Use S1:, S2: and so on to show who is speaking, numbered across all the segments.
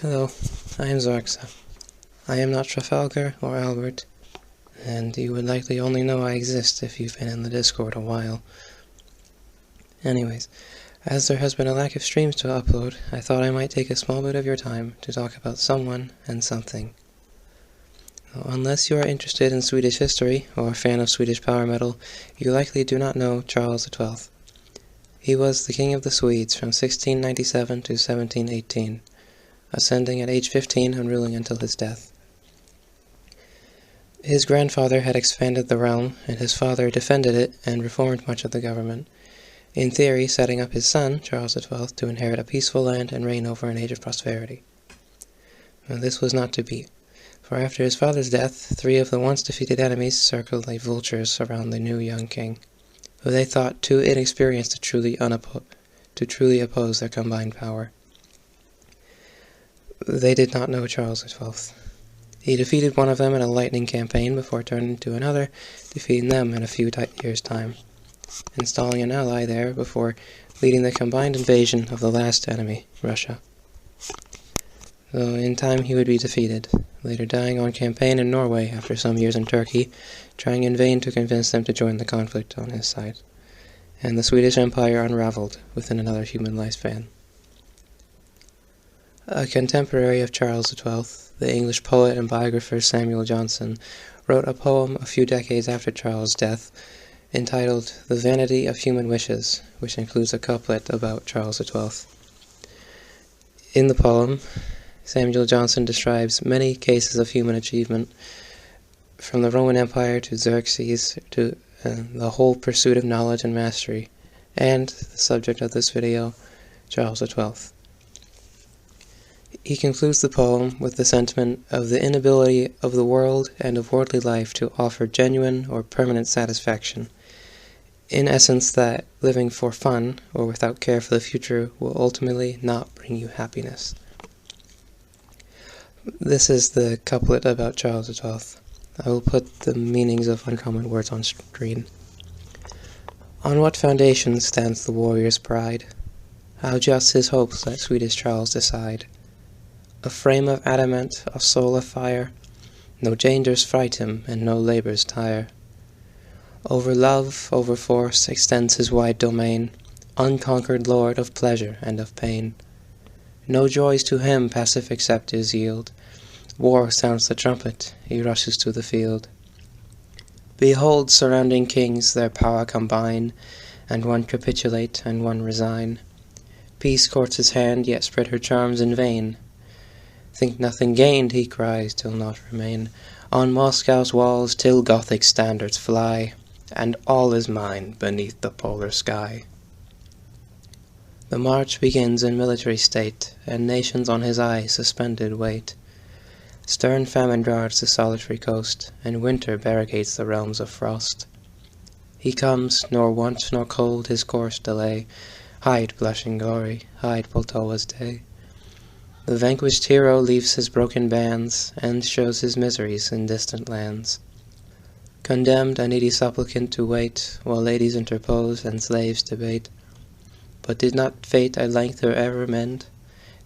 S1: Hello, I am Xarxa. I am not Trafalgar or Albert, and you would likely only know I exist if you've been in the Discord a while. Anyways, as there has been a lack of streams to upload, I thought I might take a small bit of your time to talk about someone and something. Unless you are interested in Swedish history or a fan of Swedish power metal, you likely do not know Charles XII. He was the King of the Swedes from 1697 to 1718, ascending at age 15 and ruling until his death. His grandfather had expanded the realm, and his father defended it and reformed much of the government, in theory setting up his son, Charles XII, to inherit a peaceful land and reign over an age of prosperity. Well, this was not to be, for after his father's death, 3 of the once defeated enemies circled like vultures around the new young king, who they thought too inexperienced to truly oppose their combined power. They did not know Charles XII. He defeated one of them in a lightning campaign before turning to another, defeating them in a few years' time, installing an ally there before leading the combined invasion of the last enemy, Russia. Though in time he would be defeated, later dying on campaign in Norway after some years in Turkey, trying in vain to convince them to join the conflict on his side, and the Swedish Empire unraveled within another human lifespan. A contemporary of Charles XII, the English poet and biographer Samuel Johnson, wrote a poem a few decades after Charles' death entitled The Vanity of Human Wishes, which includes a couplet about Charles XII. In the poem, Samuel Johnson describes many cases of human achievement, from the Roman Empire to Xerxes to the whole pursuit of knowledge and mastery, and the subject of this video, Charles XII. He concludes the poem with the sentiment of the inability of the world and of worldly life to offer genuine or permanent satisfaction. In essence, that living for fun or without care for the future will ultimately not bring you happiness. This is the couplet about Charles XII. I will put the meanings of uncommon words on screen. On what foundation stands the warrior's pride? How just his hopes let Swedish Charles decide? A frame of adamant, a soul of fire, no dangers fright him, and no labours tire. Over love, over force, extends his wide domain, unconquered lord of pleasure and of pain. No joys to him pacific sceptres yield. War sounds the trumpet, he rushes to the field. Behold surrounding kings their power combine, and one capitulate and one resign. Peace courts his hand, yet spread her charms in vain. Think nothing gained, he cries, till naught remain on Moscow's walls, till Gothic standards fly, and all is mine beneath the polar sky. The march begins in military state, and nations on his eye suspended wait. Stern famine guards the solitary coast, and winter barricades the realms of frost. He comes, nor want nor cold his course delay. Hide blushing glory, hide Poltawa's day. The vanquished hero leaves his broken bands, and shows his miseries in distant lands. Condemned a needy supplicant to wait, while ladies interpose and slaves debate. But did not fate at length or ever mend?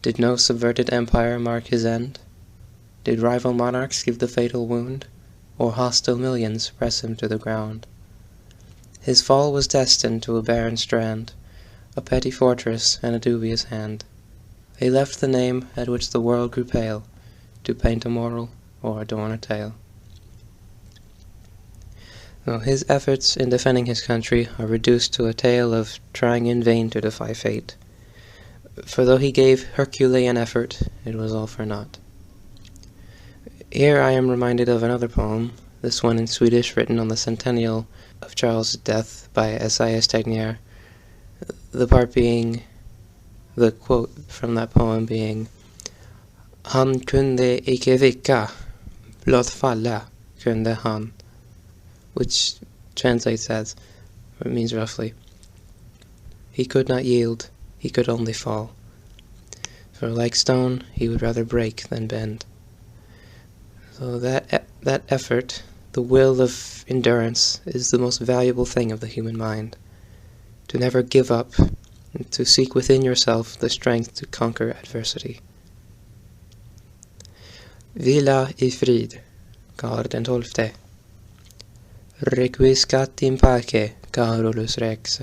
S1: Did no subverted empire mark his end? Did rival monarchs give the fatal wound, or hostile millions press him to the ground? His fall was destined to a barren strand, a petty fortress and a dubious hand. They left the name at which the world grew pale, to paint a moral or adorn a tale. Now, his efforts in defending his country are reduced to a tale of trying in vain to defy fate. For though he gave Herculean effort, it was all for naught. Here I am reminded of another poem, this one in Swedish, written on the centennial of Charles' death by Esaias Tegnér, the part being, the quote from that poem being, Han kunde icke vika, blott falla kunde han, which translates as, or it means roughly, he could not yield, he could only fall. For like stone, he would rather break than bend. So that effort, the will of endurance, is the most valuable thing of the human mind. To never give up, and to seek within yourself the strength to conquer adversity. Vila i frid, Karl XII. Requiescat in pace, Carolus Rex.